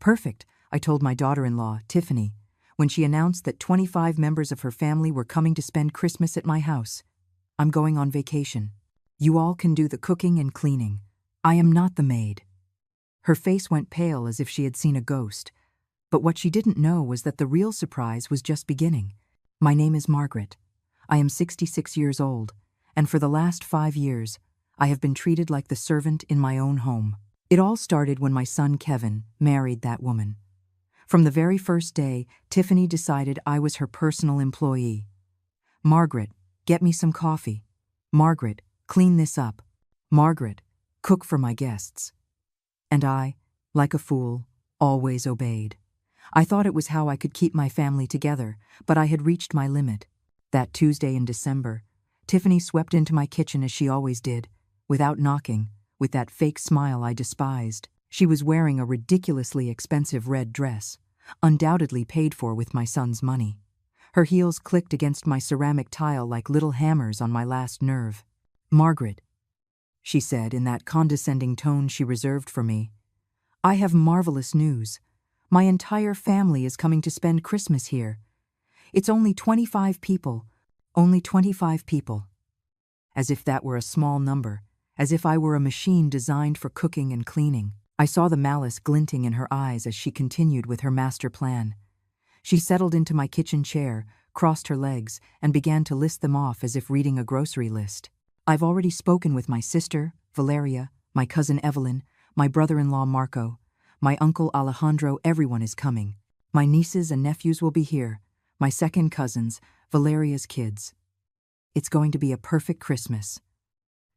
Perfect, I told my daughter-in-law, Tiffany, when she announced that 25 members of her family were coming to spend Christmas at my house. I'm going on vacation. You all can do the cooking and cleaning. I am not the maid. Her face went pale as if she had seen a ghost. But what she didn't know was that the real surprise was just beginning. My name is Margaret. I am 66 years old, and for the last 5 years, I have been treated like the servant in my own home. It all started when my son Kevin married that woman. From the very first day, Tiffany decided I was her personal employee. Margaret, get me some coffee. Margaret, clean this up. Margaret, cook for my guests. And I, like a fool, always obeyed. I thought it was how I could keep my family together, but I had reached my limit. That Tuesday in December, Tiffany swept into my kitchen as she always did, without knocking, with that fake smile I despised. She was wearing a ridiculously expensive red dress, undoubtedly paid for with my son's money. Her heels clicked against my ceramic tile like little hammers on my last nerve. Margaret, she said in that condescending tone she reserved for me, I have marvelous news. My entire family is coming to spend Christmas here. It's only 25 people. Only 25 people. As if that were a small number, as if I were a machine designed for cooking and cleaning. I saw the malice glinting in her eyes as she continued with her master plan. She settled into my kitchen chair, crossed her legs, and began to list them off as if reading a grocery list. I've already spoken with my sister, Valeria, my cousin Evelyn, my brother-in-law Marco, my uncle Alejandro. Everyone is coming. My nieces and nephews will be here, my second cousins, Valeria's kids. It's going to be a perfect Christmas.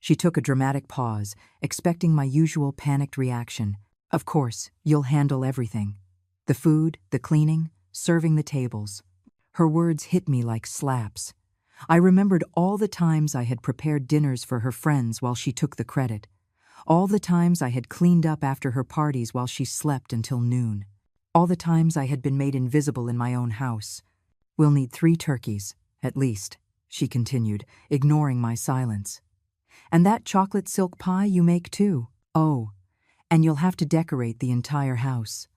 She took a dramatic pause, expecting my usual panicked reaction. Of course, you'll handle everything. The food, the cleaning, serving the tables. Her words hit me like slaps. I remembered all the times I had prepared dinners for her friends while she took the credit. All the times I had cleaned up after her parties while she slept until noon. All the times I had been made invisible in my own house. We'll need 3 turkeys, at least, she continued, ignoring my silence. And that chocolate silk pie you make too. Oh, and you'll have to decorate the entire house.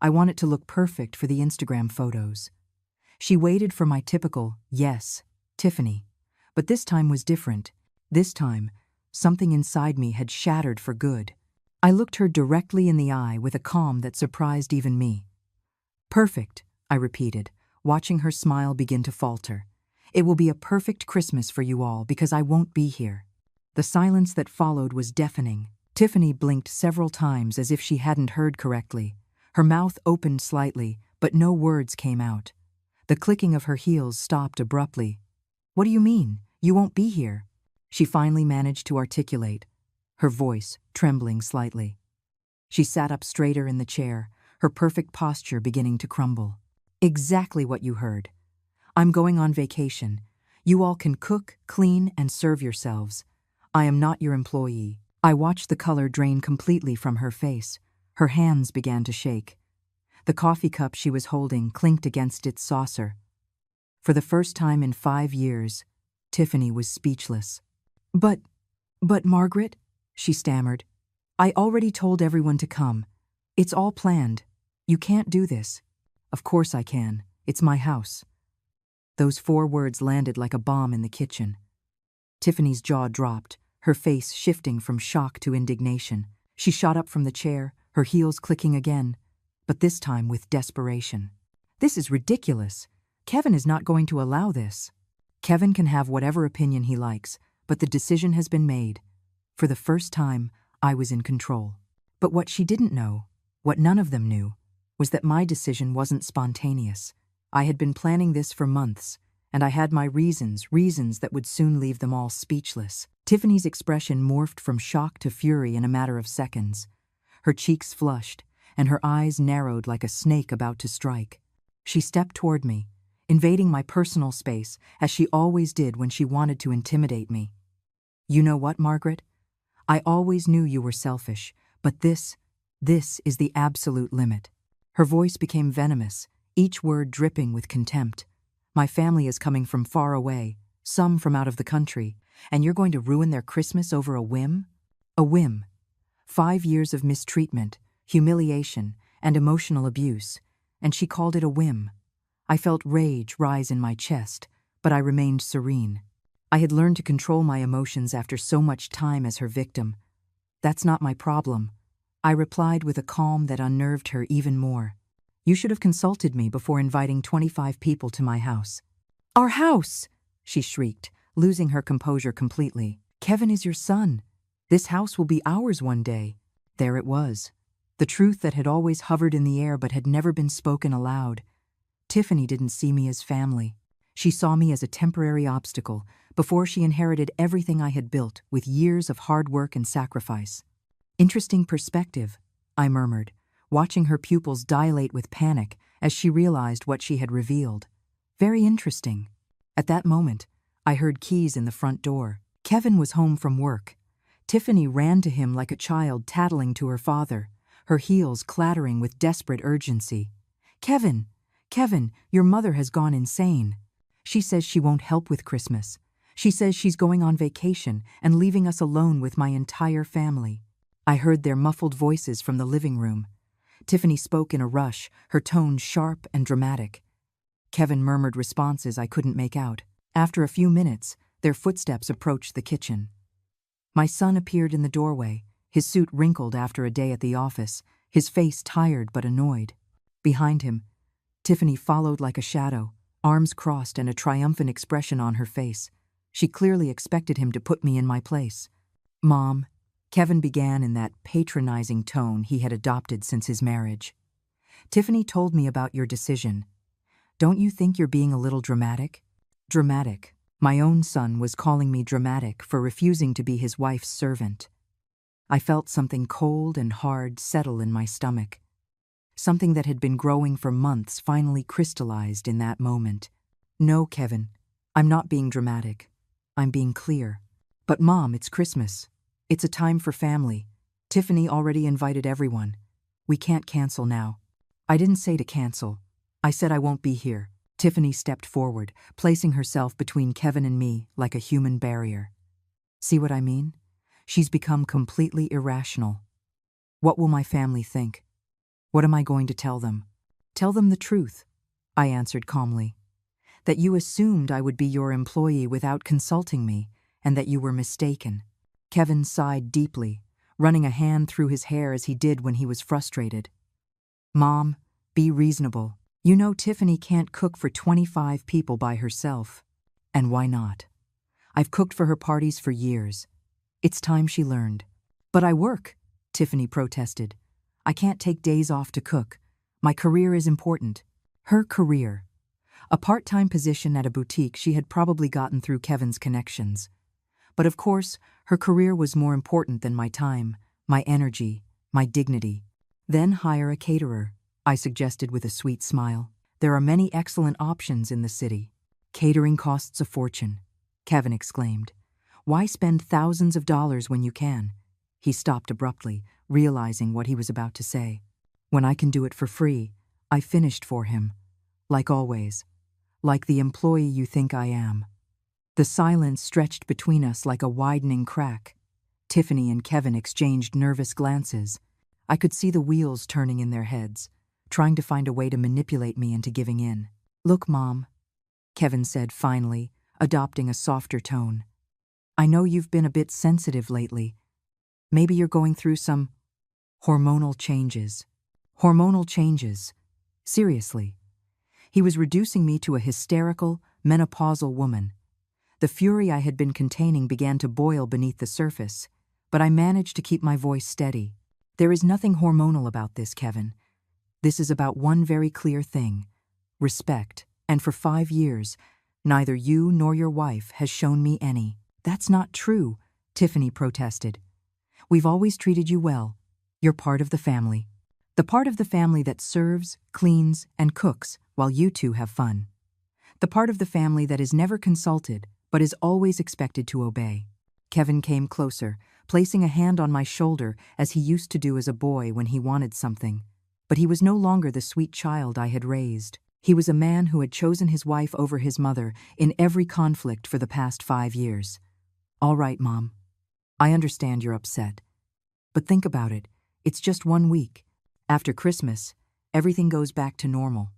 I want it to look perfect for the Instagram photos. She waited for my typical, yes, Tiffany. But this time was different. This time, something inside me had shattered for good. I looked her directly in the eye with a calm that surprised even me. Perfect, I repeated, watching her smile begin to falter. It will be a perfect Christmas for you all because I won't be here. The silence that followed was deafening. Tiffany blinked several times as if she hadn't heard correctly. Her mouth opened slightly, but no words came out. The clicking of her heels stopped abruptly. What do you mean? You won't be here? She finally managed to articulate, her voice trembling slightly. She sat up straighter in the chair, her perfect posture beginning to crumble. Exactly what you heard. I'm going on vacation. You all can cook, clean, and serve yourselves. I am not your employee. I watched the color drain completely from her face. Her hands began to shake. The coffee cup she was holding clinked against its saucer. For the first time in 5 years, Tiffany was speechless. But Margaret, she stammered. I already told everyone to come. It's all planned. You can't do this. Of course I can. It's my house. Those 4 words landed like a bomb in the kitchen. Tiffany's jaw dropped, her face shifting from shock to indignation. She shot up from the chair, her heels clicking again, but this time with desperation. This is ridiculous. Kevin is not going to allow this. Kevin can have whatever opinion he likes, but the decision has been made. For the first time, I was in control. But what she didn't know, what none of them knew, was that my decision wasn't spontaneous. I had been planning this for months, and I had my reasons that would soon leave them all speechless. Tiffany's expression morphed from shock to fury in a matter of seconds. Her cheeks flushed, and her eyes narrowed like a snake about to strike. She stepped toward me, invading my personal space, as she always did when she wanted to intimidate me. You know what, Margaret? I always knew you were selfish, but this is the absolute limit. Her voice became venomous, each word dripping with contempt. My family is coming from far away, some from out of the country, and you're going to ruin their Christmas over a whim? A whim. 5 years of mistreatment, humiliation, and emotional abuse, and she called it a whim. I felt rage rise in my chest, but I remained serene. I had learned to control my emotions after so much time as her victim. "That's not my problem," I replied with a calm that unnerved her even more. "You should have consulted me before inviting 25 people to my house." "Our house!" she shrieked, losing her composure completely. "Kevin is your son. This house will be ours one day." There it was, the truth that had always hovered in the air but had never been spoken aloud. Tiffany didn't see me as family. She saw me as a temporary obstacle before she inherited everything I had built with years of hard work and sacrifice. "Interesting perspective," I murmured, watching her pupils dilate with panic as she realized what she had revealed. "Very interesting." At that moment, I heard keys in the front door. Kevin was home from work. Tiffany ran to him like a child tattling to her father, her heels clattering with desperate urgency. "Kevin! Kevin, your mother has gone insane. She says she won't help with Christmas. She says she's going on vacation and leaving us alone with my entire family." I heard their muffled voices from the living room. Tiffany spoke in a rush, her tone sharp and dramatic. Kevin murmured responses I couldn't make out. After a few minutes, their footsteps approached the kitchen. My son appeared in the doorway, his suit wrinkled after a day at the office, his face tired but annoyed. Behind him, Tiffany followed like a shadow, arms crossed and a triumphant expression on her face. She clearly expected him to put me in my place. "Mom," Kevin began in that patronizing tone he had adopted since his marriage. "Tiffany told me about your decision. Don't you think you're being a little dramatic?" Dramatic. My own son was calling me dramatic for refusing to be his wife's servant. I felt something cold and hard settle in my stomach. Something that had been growing for months finally crystallized in that moment. "No, Kevin, I'm not being dramatic. I'm being clear." "But Mom, it's Christmas. It's a time for family. Tiffany already invited everyone. We can't cancel now." "I didn't say to cancel. I said I won't be here." Tiffany stepped forward, placing herself between Kevin and me like a human barrier. "See what I mean? She's become completely irrational. What will my family think? What am I going to tell them?" "Tell them the truth," I answered calmly. "That you assumed I would be your employee without consulting me, and that you were mistaken." Kevin sighed deeply, running a hand through his hair as he did when he was frustrated. "Mom, be reasonable. You know Tiffany can't cook for 25 people by herself. And why not? I've cooked for her parties for years. It's time she learned." "But I work," Tiffany protested. "I can't take days off to cook. My career is important." Her career. A part-time position at a boutique she had probably gotten through Kevin's connections. But of course, her career was more important than my time, my energy, my dignity. "Then hire a caterer," I suggested with a sweet smile. "There are many excellent options in the city." "Catering costs a fortune," Kevin exclaimed. "Why spend thousands of dollars when you can?" He stopped abruptly, realizing what he was about to say. "When I can do it for free," I finished for him. "Like always. Like the employee you think I am." The silence stretched between us like a widening crack. Tiffany and Kevin exchanged nervous glances. I could see the wheels turning in their heads, trying to find a way to manipulate me into giving in. "Look, Mom," Kevin said finally, adopting a softer tone. "I know you've been a bit sensitive lately. Maybe you're going through some hormonal changes." Hormonal changes. Seriously. He was reducing me to a hysterical, menopausal woman. The fury I had been containing began to boil beneath the surface, but I managed to keep my voice steady. "There is nothing hormonal about this, Kevin. This is about one very clear thing: respect, and for 5 years, neither you nor your wife has shown me any." "That's not true," Tiffany protested. "We've always treated you well. You're part of the family. The part of the family that serves, cleans, and cooks while you two have fun. The part of the family that is never consulted but is always expected to obey." Kevin came closer, placing a hand on my shoulder as he used to do as a boy when he wanted something. But he was no longer the sweet child I had raised. He was a man who had chosen his wife over his mother in every conflict for the past 5 years. "All right, Mom. I understand you're upset. But think about it. It's just 1 week. After Christmas, everything goes back to normal.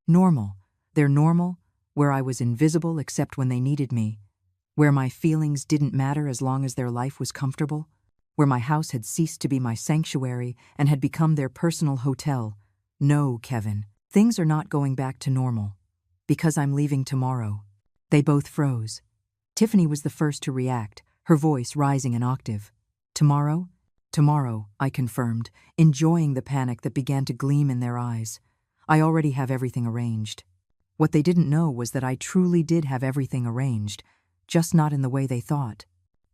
Normal. They're normal, where I was invisible except when they needed me, where my feelings didn't matter as long as their life was comfortable, where my house had ceased to be my sanctuary and had become their personal hotel. No, Kevin, things are not going back to normal. Because I'm leaving tomorrow. They both froze. Tiffany was the first to react, her voice rising an octave. Tomorrow? Tomorrow, I confirmed, enjoying the panic that began to gleam in their eyes. I already have everything arranged. What they didn't know was that I truly did have everything arranged, just not in the way they thought.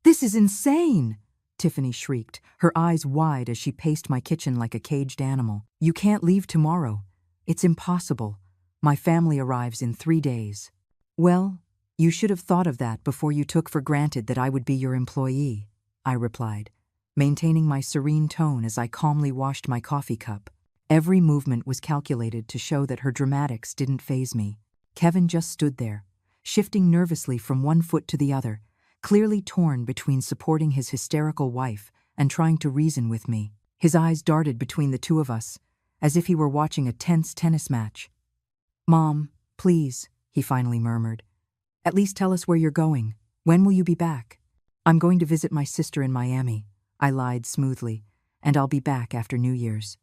This is insane! Tiffany shrieked, her eyes wide as she paced my kitchen like a caged animal. You can't leave tomorrow. It's impossible. My family arrives in 3 days. Well, you should have thought of that before you took for granted that I would be your employee, I replied, maintaining my serene tone as I calmly washed my coffee cup. Every movement was calculated to show that her dramatics didn't faze me. Kevin just stood there, shifting nervously from one foot to the other, clearly torn between supporting his hysterical wife and trying to reason with me. His eyes darted between the two of us, as if he were watching a tense tennis match. Mom, please, he finally murmured. At least tell us where you're going. When will you be back? I'm going to visit my sister in Miami, I lied smoothly, and I'll be back after New Year's.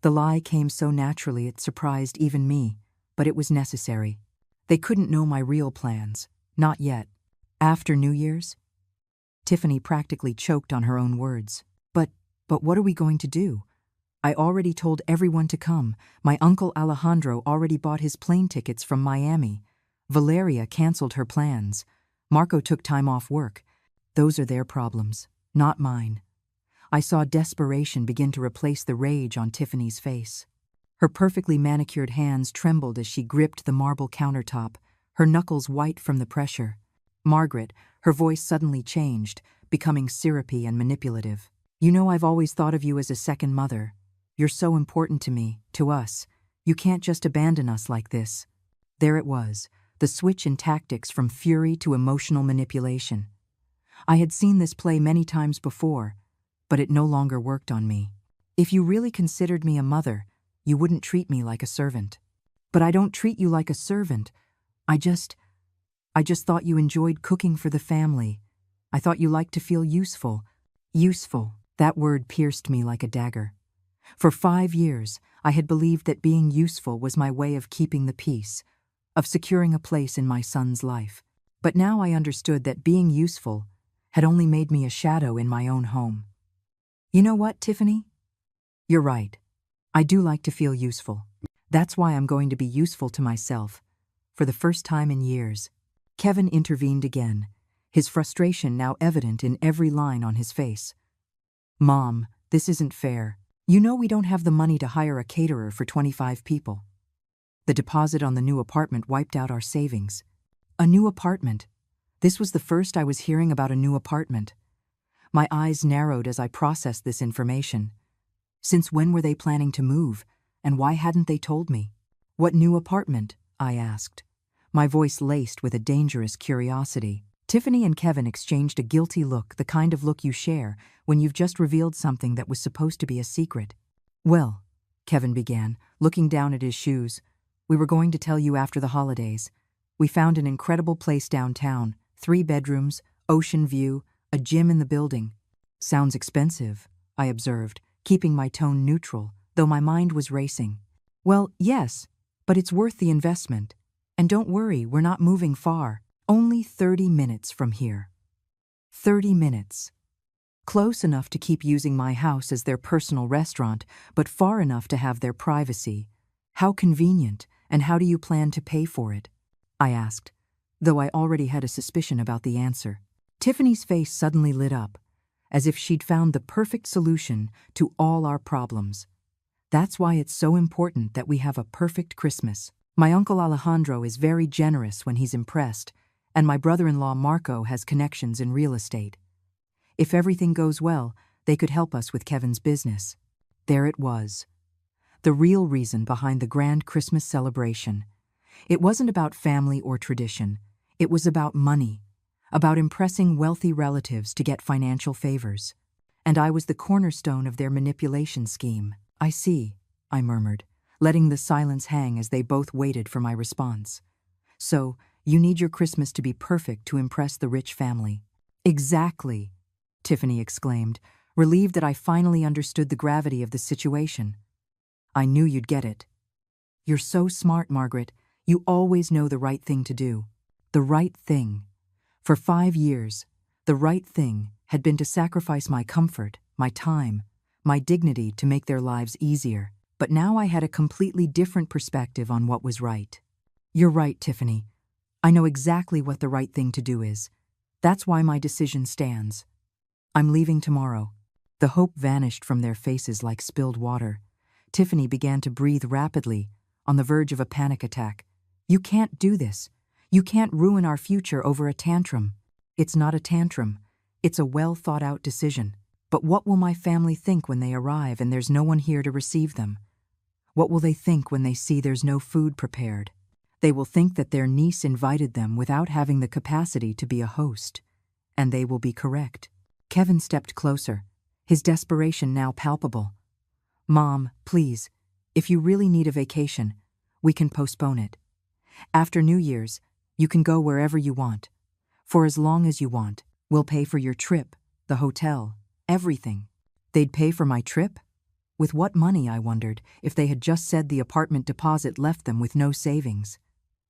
The lie came so naturally it surprised even me, but it was necessary. They couldn't know my real plans, not yet. After New Year's? Tiffany practically choked on her own words. But what are we going to do? I already told everyone to come. My uncle Alejandro already bought his plane tickets from Miami. Valeria canceled her plans. Marco took time off work. Those are their problems, not mine. I saw desperation begin to replace the rage on Tiffany's face. Her perfectly manicured hands trembled as she gripped the marble countertop, her knuckles white from the pressure. Margaret, her voice suddenly changed, becoming syrupy and manipulative. You know I've always thought of you as a second mother. You're so important to me, to us. You can't just abandon us like this. There it was, the switch in tactics from fury to emotional manipulation. I had seen this play many times before, but it no longer worked on me. If you really considered me a mother, you wouldn't treat me like a servant. But I don't treat you like a servant. I just thought you enjoyed cooking for the family. I thought you liked to feel useful. Useful, that word pierced me like a dagger. For 5 years, I had believed that being useful was my way of keeping the peace, of securing a place in my son's life. But now I understood that being useful had only made me a shadow in my own home. You know what, Tiffany? You're right. I do like to feel useful. That's why I'm going to be useful to myself, for the first time in years. Kevin intervened again, his frustration now evident in every line on his face. Mom, this isn't fair. You know we don't have the money to hire a caterer for 25 people. The deposit on the new apartment wiped out our savings. A new apartment. This was the first I was hearing about a new apartment. My eyes narrowed as I processed this information. Since when were they planning to move, and why hadn't they told me? What new apartment? I asked, my voice laced with a dangerous curiosity. Tiffany and Kevin exchanged a guilty look, the kind of look you share when you've just revealed something that was supposed to be a secret. Well, Kevin began, looking down at his shoes, we were going to tell you after the holidays. We found an incredible place downtown, 3 bedrooms, ocean view, a gym in the building. Sounds expensive, I observed, keeping my tone neutral, though my mind was racing. Well, yes, but it's worth the investment. And don't worry, we're not moving far. Only 30 minutes from here. 30 minutes. Close enough to keep using my house as their personal restaurant, but far enough to have their privacy. How convenient, and how do you plan to pay for it? I asked, though I already had a suspicion about the answer. Tiffany's face suddenly lit up, as if she'd found the perfect solution to all our problems. That's why it's so important that we have a perfect Christmas. My uncle Alejandro is very generous when he's impressed, and my brother-in-law Marco has connections in real estate. If everything goes well, they could help us with Kevin's business. There it was. The real reason behind the grand Christmas celebration. It wasn't about family or tradition. It was about money, about impressing wealthy relatives to get financial favors. And I was the cornerstone of their manipulation scheme. I see, I murmured, letting the silence hang as they both waited for my response. So, you need your Christmas to be perfect to impress the rich family. Exactly, Tiffany exclaimed, relieved that I finally understood the gravity of the situation. I knew you'd get it. You're so smart, Margaret. You always know the right thing to do. The right thing. For 5 years, the right thing had been to sacrifice my comfort, my time, my dignity to make their lives easier. But now I had a completely different perspective on what was right. You're right, Tiffany. I know exactly what the right thing to do is. That's why my decision stands. I'm leaving tomorrow. The hope vanished from their faces like spilled water. Tiffany began to breathe rapidly, on the verge of a panic attack. You can't do this. You can't ruin our future over a tantrum. It's not a tantrum. It's a well-thought-out decision. But what will my family think when they arrive and there's no one here to receive them? What will they think when they see there's no food prepared? They will think that their niece invited them without having the capacity to be a host. And they will be correct. Kevin stepped closer, his desperation now palpable. Mom, please, if you really need a vacation, we can postpone it. After New Year's, you can go wherever you want. For as long as you want, we'll pay for your trip, the hotel, everything. They'd pay for my trip? With what money, I wondered, if they had just said the apartment deposit left them with no savings.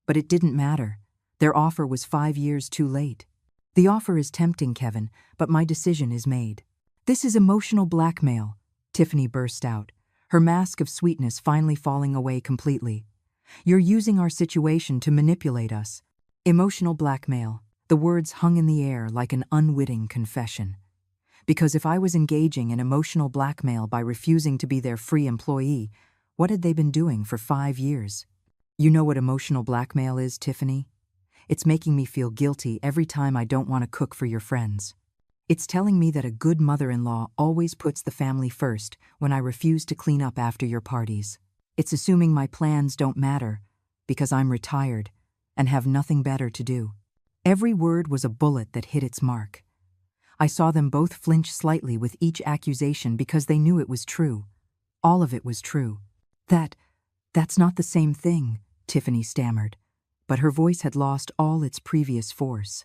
But it didn't matter. Their offer was 5 years too late. The offer is tempting, Kevin, but my decision is made. This is emotional blackmail, Tiffany burst out, her mask of sweetness finally falling away completely. You're using our situation to manipulate us. Emotional blackmail. The words hung in the air like an unwitting confession. Because if I was engaging in emotional blackmail by refusing to be their free employee, what had they been doing for 5 years? You know what emotional blackmail is, Tiffany? It's making me feel guilty every time I don't want to cook for your friends. It's telling me that a good mother-in-law always puts the family first when I refuse to clean up after your parties. It's assuming my plans don't matter because I'm retired and have nothing better to do. Every word was a bullet that hit its mark. I saw them both flinch slightly with each accusation because they knew it was true. All of it was true. That's not the same thing, Tiffany stammered, but her voice had lost all its previous force.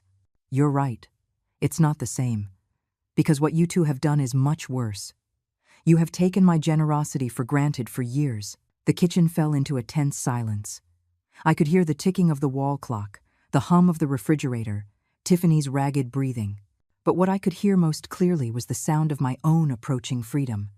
You're right. It's not the same. Because what you two have done is much worse. You have taken my generosity for granted for years. The kitchen fell into a tense silence. I could hear the ticking of the wall clock, the hum of the refrigerator, Tiffany's ragged breathing. But what I could hear most clearly was the sound of my own approaching freedom.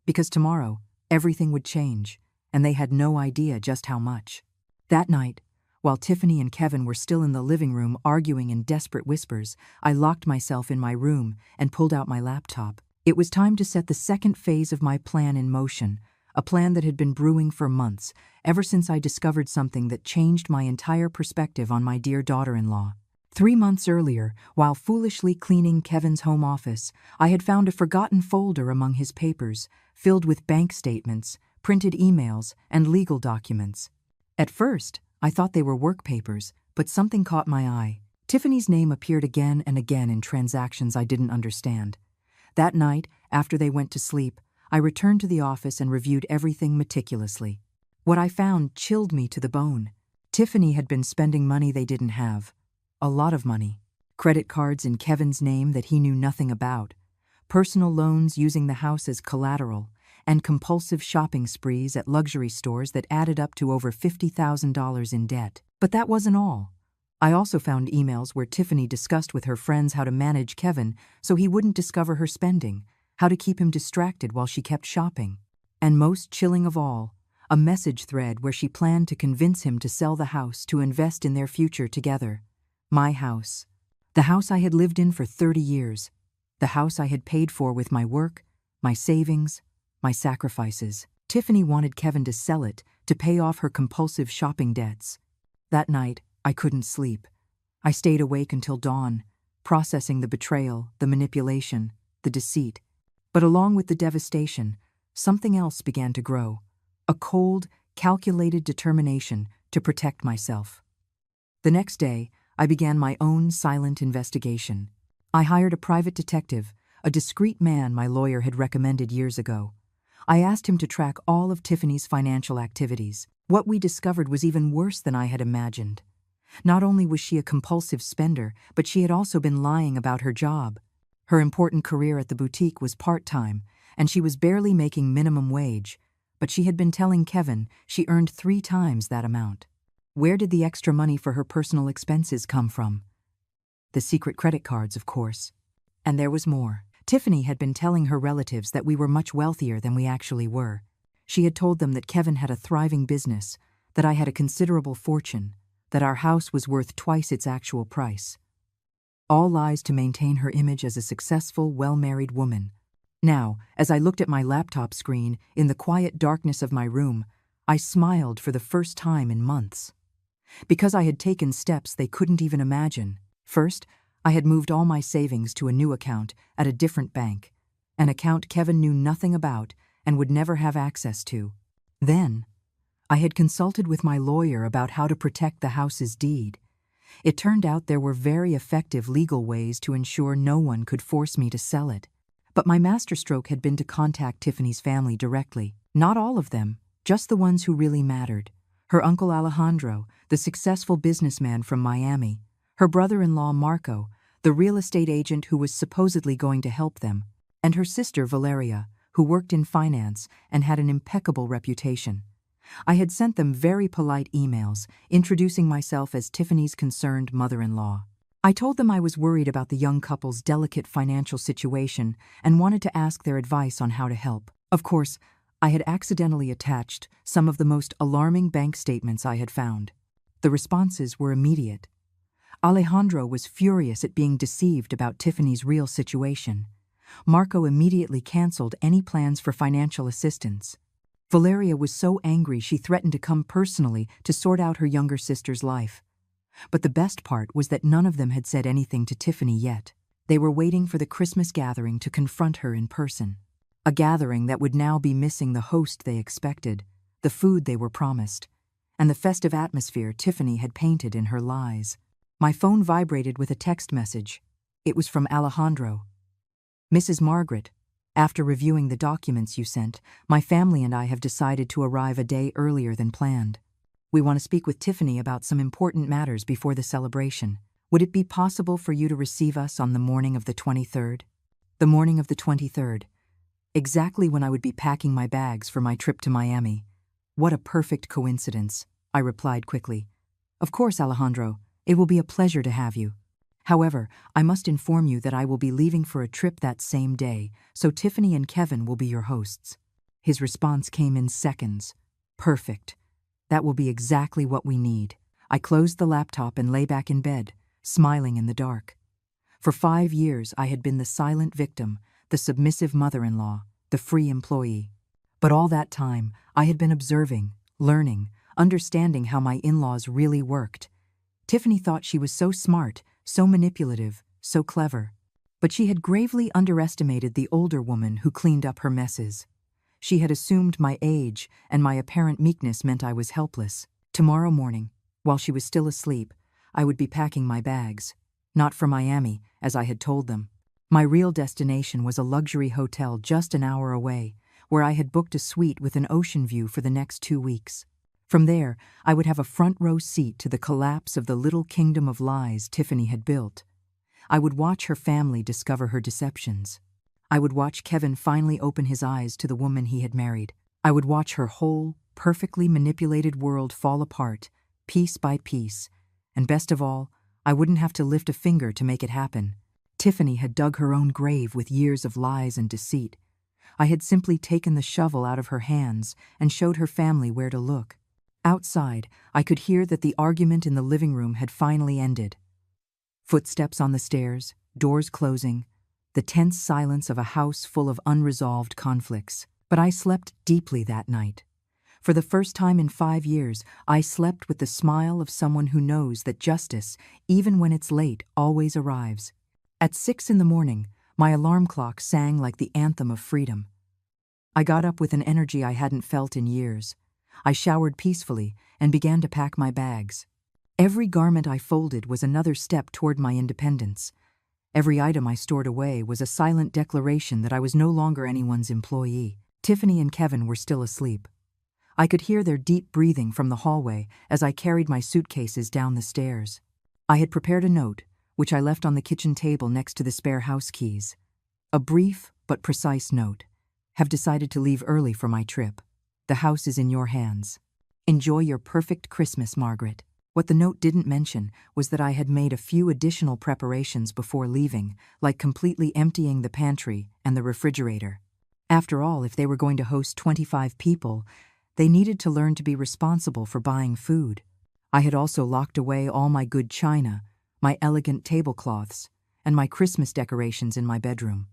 Because tomorrow, everything would change, and they had no idea just how much. That night, while Tiffany and Kevin were still in the living room arguing in desperate whispers, I locked myself in my room and pulled out my laptop. It was time to set the second phase of my plan in motion, a plan that had been brewing for months, ever since I discovered something that changed my entire perspective on my dear daughter-in-law. 3 months earlier, while foolishly cleaning Kevin's home office, I had found a forgotten folder among his papers, filled with bank statements, printed emails, and legal documents. At first, I thought they were work papers, but something caught my eye. Tiffany's name appeared again and again in transactions I didn't understand. That night, after they went to sleep, I returned to the office and reviewed everything meticulously. What I found chilled me to the bone. Tiffany had been spending money they didn't have. A lot of money. Credit cards in Kevin's name that he knew nothing about. Personal loans using the house as collateral, and compulsive shopping sprees at luxury stores that added up to over $50,000 in debt. But that wasn't all. I also found emails where Tiffany discussed with her friends how to manage Kevin so he wouldn't discover her spending, how to keep him distracted while she kept shopping. And most chilling of all, a message thread where she planned to convince him to sell the house to invest in their future together. My house. The house I had lived in for 30 years. The house I had paid for with my work, my savings, my sacrifices. Tiffany wanted Kevin to sell it to pay off her compulsive shopping debts. That night, I couldn't sleep. I stayed awake until dawn, processing the betrayal, the manipulation, the deceit. But along with the devastation, something else began to grow. A cold, calculated determination to protect myself. The next day, I began my own silent investigation. I hired a private detective, a discreet man my lawyer had recommended years ago. I asked him to track all of Tiffany's financial activities. What we discovered was even worse than I had imagined. Not only was she a compulsive spender, but she had also been lying about her job. Her important career at the boutique was part-time, and she was barely making minimum wage, but she had been telling Kevin she earned 3 times that amount. Where did the extra money for her personal expenses come from? The secret credit cards, of course. And there was more. Tiffany had been telling her relatives that we were much wealthier than we actually were. She had told them that Kevin had a thriving business, that I had a considerable fortune, that our house was worth twice its actual price. All lies to maintain her image as a successful, well-married woman. Now, as I looked at my laptop screen in the quiet darkness of my room, I smiled for the first time in months. Because I had taken steps they couldn't even imagine. First, I had moved all my savings to a new account at a different bank, an account Kevin knew nothing about and would never have access to. Then, I had consulted with my lawyer about how to protect the house's deed. It turned out there were very effective legal ways to ensure no one could force me to sell it. But my masterstroke had been to contact Tiffany's family directly. Not all of them, just the ones who really mattered. Her uncle Alejandro, the successful businessman from Miami, her brother-in-law Marco, the real estate agent who was supposedly going to help them, and her sister Valeria, who worked in finance and had an impeccable reputation. I had sent them very polite emails, introducing myself as Tiffany's concerned mother-in-law. I told them I was worried about the young couple's delicate financial situation and wanted to ask their advice on how to help. Of course, I had accidentally attached some of the most alarming bank statements I had found. The responses were immediate. Alejandro was furious at being deceived about Tiffany's real situation. Marco immediately canceled any plans for financial assistance. Valeria was so angry she threatened to come personally to sort out her younger sister's life. But the best part was that none of them had said anything to Tiffany yet. They were waiting for the Christmas gathering to confront her in person. A gathering that would now be missing the host they expected, the food they were promised, and the festive atmosphere Tiffany had painted in her lies. My phone vibrated with a text message. It was from Alejandro. "Mrs. Margaret, after reviewing the documents you sent, my family and I have decided to arrive a day earlier than planned. We want to speak with Tiffany about some important matters before the celebration. Would it be possible for you to receive us on the morning of the 23rd? The morning of the 23rd. Exactly when I would be packing my bags for my trip to Miami. What a perfect coincidence," I replied quickly. "Of course, Alejandro. It will be a pleasure to have you. However, I must inform you that I will be leaving for a trip that same day, so Tiffany and Kevin will be your hosts." His response came in seconds. "Perfect. That will be exactly what we need." I closed the laptop and lay back in bed, smiling in the dark. For 5 years I had been the silent victim, the submissive mother-in-law, the free employee. But all that time, I had been observing, learning, understanding how my in-laws really worked. Tiffany thought she was so smart, so manipulative, so clever. But she had gravely underestimated the older woman who cleaned up her messes. She had assumed my age and my apparent meekness meant I was helpless. Tomorrow morning, while she was still asleep, I would be packing my bags. Not for Miami, as I had told them. My real destination was a luxury hotel just an hour away, where I had booked a suite with an ocean view for the next 2 weeks. From there, I would have a front-row seat to the collapse of the little kingdom of lies Tiffany had built. I would watch her family discover her deceptions. I would watch Kevin finally open his eyes to the woman he had married. I would watch her whole, perfectly manipulated world fall apart, piece by piece. And best of all, I wouldn't have to lift a finger to make it happen. Tiffany had dug her own grave with years of lies and deceit. I had simply taken the shovel out of her hands and showed her family where to look. Outside, I could hear that the argument in the living room had finally ended. Footsteps on the stairs, doors closing, the tense silence of a house full of unresolved conflicts. But I slept deeply that night. For the first time in 5 years, I slept with the smile of someone who knows that justice, even when it's late, always arrives. At 6 in the morning, my alarm clock sang like the anthem of freedom. I got up with an energy I hadn't felt in years. I showered peacefully and began to pack my bags. Every garment I folded was another step toward my independence. Every item I stored away was a silent declaration that I was no longer anyone's employee. Tiffany and Kevin were still asleep. I could hear their deep breathing from the hallway as I carried my suitcases down the stairs. I had prepared a note, which I left on the kitchen table next to the spare house keys. A brief but precise note. Have decided to leave early for my trip. The house is in your hands. Enjoy your perfect Christmas, Margaret. What the note didn't mention was that I had made a few additional preparations before leaving, like completely emptying the pantry and the refrigerator. After all, if they were going to host 25 people, they needed to learn to be responsible for buying food. I had also locked away all my good china, my elegant tablecloths, and my Christmas decorations in my bedroom.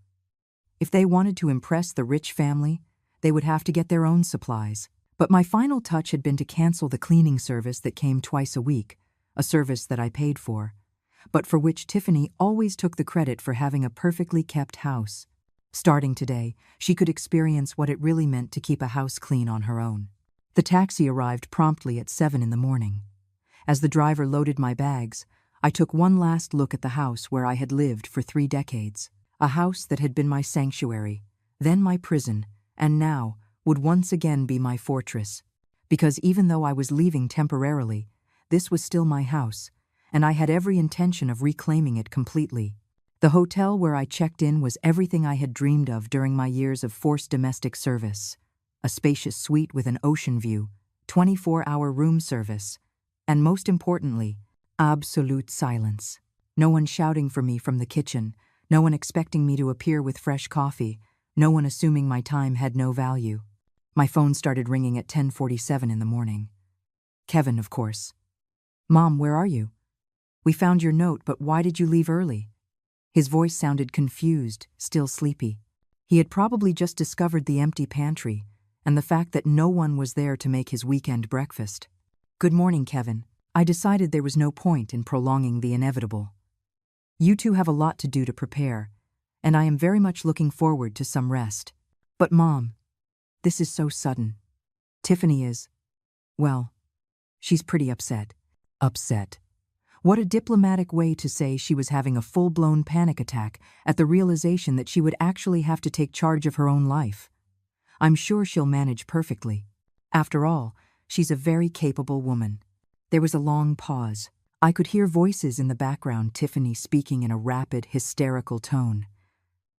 If they wanted to impress the rich family, they would have to get their own supplies. But my final touch had been to cancel the cleaning service that came twice a week, a service that I paid for, but for which Tiffany always took the credit for having a perfectly kept house. Starting today, she could experience what it really meant to keep a house clean on her own. The taxi arrived promptly at 7 in the morning. As the driver loaded my bags, I took one last look at the house where I had lived for 3 decades. A house that had been my sanctuary, then my prison, and now would once again be my fortress. Because even though I was leaving temporarily, this was still my house, and I had every intention of reclaiming it completely. The hotel where I checked in was everything I had dreamed of during my years of forced domestic service. A spacious suite with an ocean view, 24-hour room service, and most importantly, absolute silence. No one shouting for me from the kitchen, no one expecting me to appear with fresh coffee, no one assuming my time had no value. My phone started ringing at 10:47 in the morning. Kevin, of course. "Mom, where are you? We found your note, but why did you leave early?" His voice sounded confused, still sleepy. He had probably just discovered the empty pantry and the fact that no one was there to make his weekend breakfast. "Good morning, Kevin. I decided there was no point in prolonging the inevitable. You two have a lot to do to prepare, and I am very much looking forward to some rest. But Mom, this is so sudden. Tiffany is, well, she's pretty upset." Upset. What a diplomatic way to say she was having a full-blown panic attack at the realization that she would actually have to take charge of her own life. I'm sure she'll manage perfectly. After all, she's a very capable woman. There was a long pause. I could hear voices in the background, Tiffany speaking in a rapid, hysterical tone.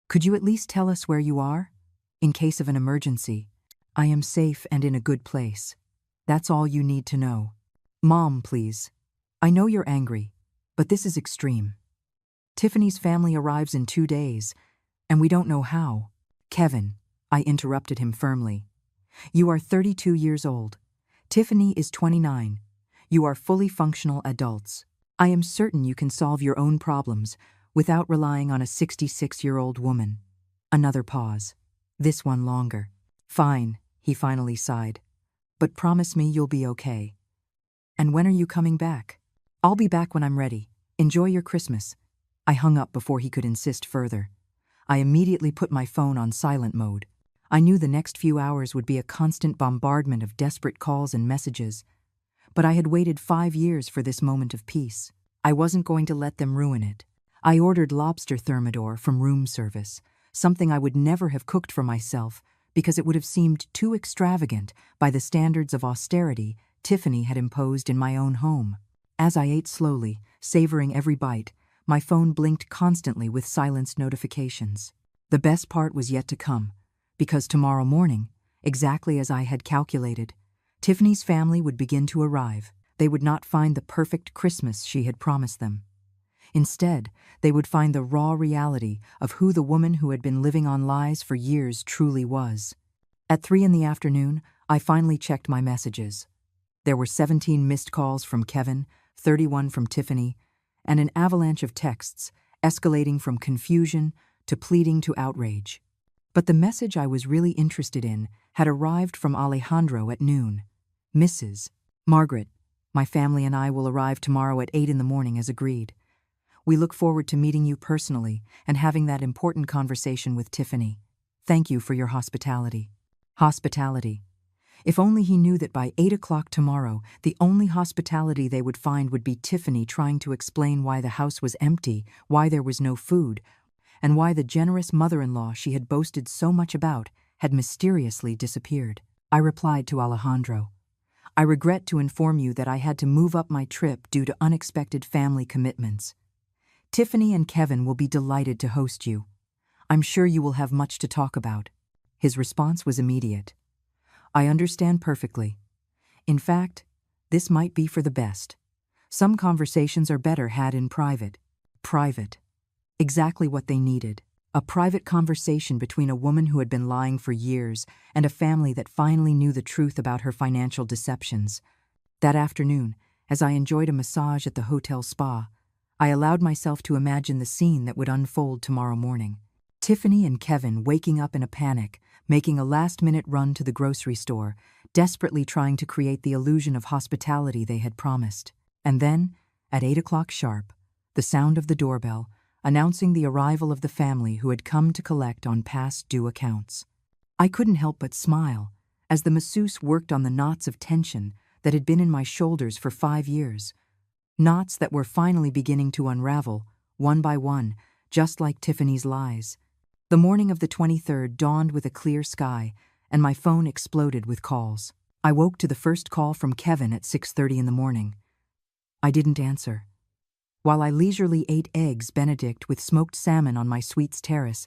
"Could you at least tell us where you are? In case of an emergency, I am safe and in a good place. That's all you need to know. Mom, please. I know you're angry, but this is extreme. Tiffany's family arrives in 2 days, and we don't know how." "Kevin," I interrupted him firmly. "You are 32 years old. Tiffany is 29. You are fully functional adults. I am certain you can solve your own problems without relying on a 66-year-old woman." Another pause. This one longer. "Fine," he finally sighed. "But promise me you'll be okay. And when are you coming back?" "I'll be back when I'm ready. Enjoy your Christmas." I hung up before he could insist further. I immediately put my phone on silent mode. I knew the next few hours would be a constant bombardment of desperate calls and messages, but I had waited 5 years for this moment of peace. I wasn't going to let them ruin it. I ordered lobster thermidor from room service, something I would never have cooked for myself because it would have seemed too extravagant by the standards of austerity Tiffany had imposed in my own home. As I ate slowly, savoring every bite, my phone blinked constantly with silenced notifications. The best part was yet to come, because tomorrow morning, exactly as I had calculated, Tiffany's family would begin to arrive. They would not find the perfect Christmas she had promised them. Instead, they would find the raw reality of who the woman who had been living on lies for years truly was. At 3 in the afternoon, I finally checked my messages. There were 17 missed calls from Kevin, 31 from Tiffany, and an avalanche of texts escalating from confusion to pleading to outrage. But the message I was really interested in had arrived from Alejandro at noon. "Mrs. Margaret, my family and I will arrive tomorrow at 8 in the morning as agreed. We look forward to meeting you personally and having that important conversation with Tiffany. Thank you for your hospitality." Hospitality. If only he knew that by 8 o'clock tomorrow, the only hospitality they would find would be Tiffany trying to explain why the house was empty, why there was no food, and why the generous mother-in-law she had boasted so much about had mysteriously disappeared. I replied to Alejandro, "I regret to inform you that I had to move up my trip due to unexpected family commitments. Tiffany and Kevin will be delighted to host you. I'm sure you will have much to talk about." His response was immediate. "I understand perfectly. In fact, this might be for the best. Some conversations are better had in private." Private. Exactly what they needed. A private conversation between a woman who had been lying for years and a family that finally knew the truth about her financial deceptions. That afternoon, as I enjoyed a massage at the hotel spa, I allowed myself to imagine the scene that would unfold tomorrow morning. Tiffany and Kevin waking up in a panic, making a last-minute run to the grocery store, desperately trying to create the illusion of hospitality they had promised. And then, at 8 o'clock sharp, the sound of the doorbell, announcing the arrival of the family who had come to collect on past due accounts. I couldn't help but smile as the masseuse worked on the knots of tension that had been in my shoulders for 5 years. Knots that were finally beginning to unravel, one by one, just like Tiffany's lies. The morning of the 23rd dawned with a clear sky, and my phone exploded with calls. I woke to the first call from Kevin at 6:30 in the morning. I didn't answer. While I leisurely ate eggs Benedict with smoked salmon on my suite's terrace,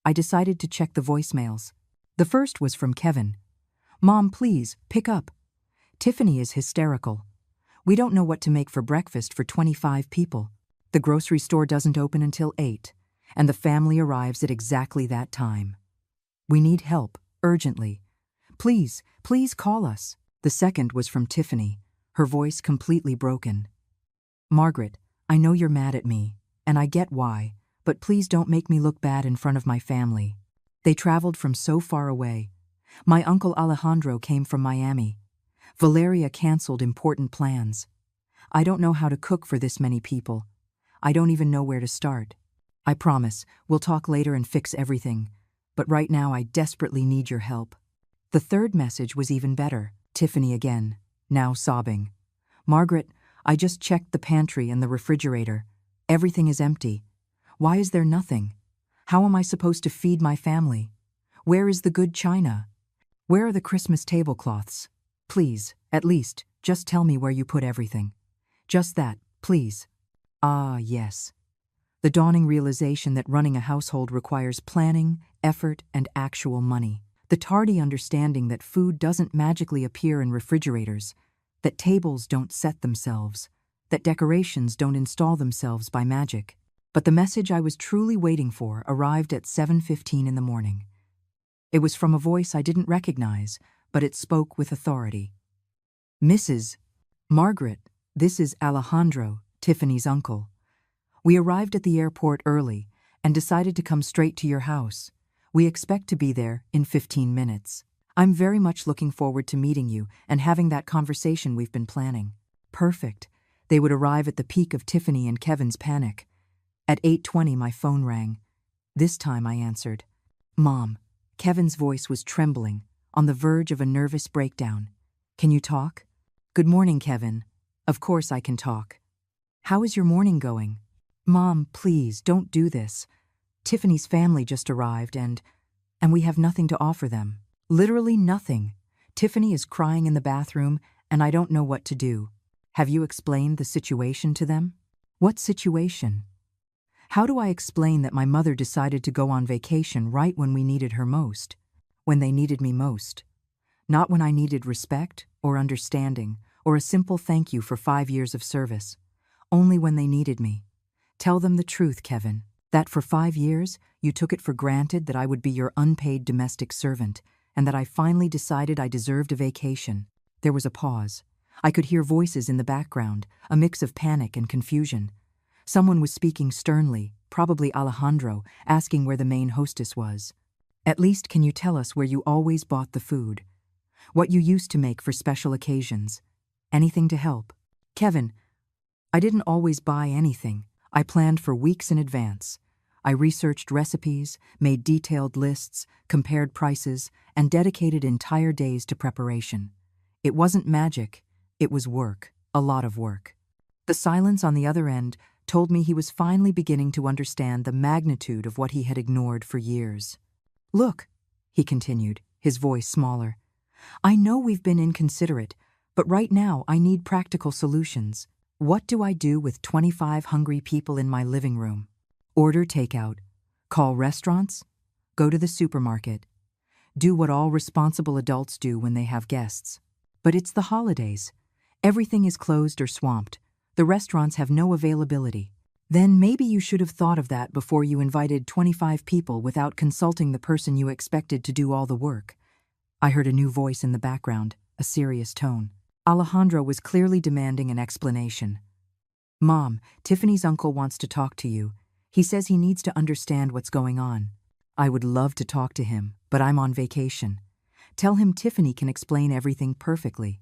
I decided to check the voicemails. The first was from Kevin. "Mom, please, pick up. Tiffany is hysterical. We don't know what to make for breakfast for 25 people. The grocery store doesn't open until 8, and the family arrives at exactly that time. We need help, urgently. Please, please call us." The second was from Tiffany, her voice completely broken. "Margaret, I know you're mad at me, and I get why, but please don't make me look bad in front of my family. They traveled from so far away. My uncle Alejandro came from Miami. Valeria canceled important plans. I don't know how to cook for this many people. I don't even know where to start. I promise, we'll talk later and fix everything, but right now I desperately need your help." The third message was even better. Tiffany again, now sobbing. "Margaret, I just checked the pantry and the refrigerator. Everything is empty. Why is there nothing? How am I supposed to feed my family? Where is the good china? Where are the Christmas tablecloths? Please, at least, just tell me where you put everything. Just that, please." Ah, yes. The dawning realization that running a household requires planning, effort, and actual money. The tardy understanding that food doesn't magically appear in refrigerators, that tables don't set themselves, that decorations don't install themselves by magic. But the message I was truly waiting for arrived at 7:15 in the morning. It was from a voice I didn't recognize, but it spoke with authority. "Mrs. Margaret, this is Alejandro, Tiffany's uncle. We arrived at the airport early and decided to come straight to your house. We expect to be there in 15 minutes. I'm very much looking forward to meeting you and having that conversation we've been planning." Perfect. They would arrive at the peak of Tiffany and Kevin's panic. At 8:20 my phone rang. This time I answered. "Mom." Kevin's voice was trembling, on the verge of a nervous breakdown. "Can you talk?" "Good morning, Kevin. Of course I can talk. How is your morning going?" "Mom, please, don't do this. Tiffany's family just arrived and we have nothing to offer them. Literally nothing. Tiffany is crying in the bathroom and I don't know what to do. Have you explained the situation to them?" "What situation? How do I explain that my mother decided to go on vacation right when we needed her most? When they needed me most? Not when I needed respect or understanding or a simple thank you for 5 years of service. Only when they needed me. Tell them the truth, Kevin. That for 5 years, you took it for granted that I would be your unpaid domestic servant, and that I finally decided I deserved a vacation." There was a pause. I could hear voices in the background, a mix of panic and confusion. Someone was speaking sternly, probably Alejandro, asking where the main hostess was. "At least can you tell us where you always bought the food? What you used to make for special occasions? Anything to help?" "Kevin, I didn't always buy anything. I planned for weeks in advance. I researched recipes, made detailed lists, compared prices, and dedicated entire days to preparation. It wasn't magic, it was work, a lot of work." The silence on the other end told me he was finally beginning to understand the magnitude of what he had ignored for years. "Look," he continued, his voice smaller. I know we've been inconsiderate, but right now I need practical solutions. What do I do with 25 hungry people in my living room? Order takeout, call restaurants, go to the supermarket, do what all responsible adults do when they have guests. But it's the holidays. Everything is closed or swamped. The restaurants have no availability. Then maybe you should have thought of that before you invited 25 people without consulting the person you expected to do all the work. I heard a new voice in the background, a serious tone. Alejandro was clearly demanding an explanation. Mom, Tiffany's uncle wants to talk to you. He says he needs to understand what's going on. I would love to talk to him, but I'm on vacation. Tell him Tiffany can explain everything perfectly.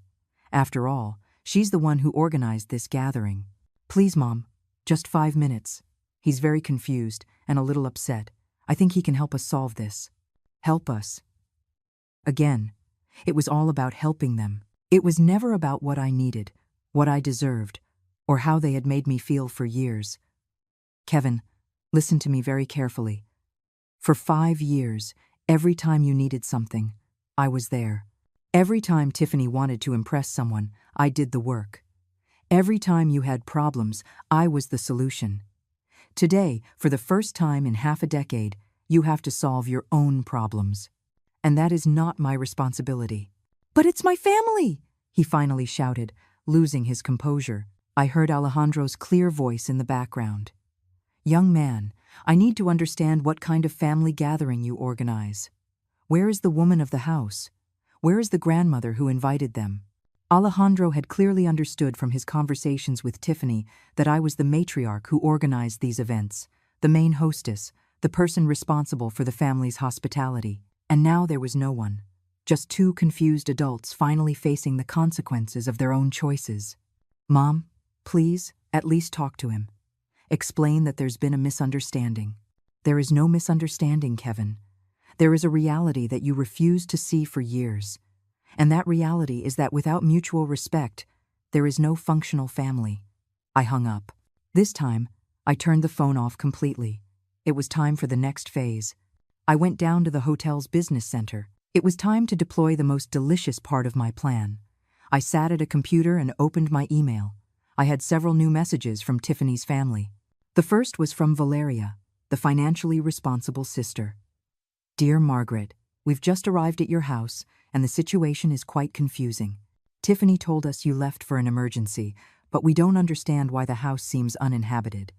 After all, she's the one who organized this gathering. Please, Mom, just 5 minutes. He's very confused and a little upset. I think he can help us solve this. Help us. Again, it was all about helping them. It was never about what I needed, what I deserved, or how they had made me feel for years. Kevin, listen to me very carefully. For 5 years, every time you needed something, I was there. Every time Tiffany wanted to impress someone, I did the work. Every time you had problems, I was the solution. Today, for the first time in half a decade, you have to solve your own problems. And that is not my responsibility. But it's my family, he finally shouted, losing his composure. I heard Alejandro's clear voice in the background. Young man, I need to understand what kind of family gathering you organize. Where is the woman of the house? Where is the grandmother who invited them? Alejandro had clearly understood from his conversations with Tiffany that I was the matriarch who organized these events, the main hostess, the person responsible for the family's hospitality. And now there was no one. Just 2 confused adults finally facing the consequences of their own choices. Mom, please, at least talk to him. Explain that there's been a misunderstanding. There is no misunderstanding, Kevin. There is a reality that you refused to see for years. And that reality is that without mutual respect, there is no functional family. I hung up. This time, I turned the phone off completely. It was time for the next phase. I went down to the hotel's business center. It was time to deploy the most delicious part of my plan. I sat at a computer and opened my email. I had several new messages from Tiffany's family. The first was from Valeria, the financially responsible sister. Dear Margaret, we've just arrived at your house, and the situation is quite confusing. Tiffany told us you left for an emergency, but we don't understand why the house seems uninhabited.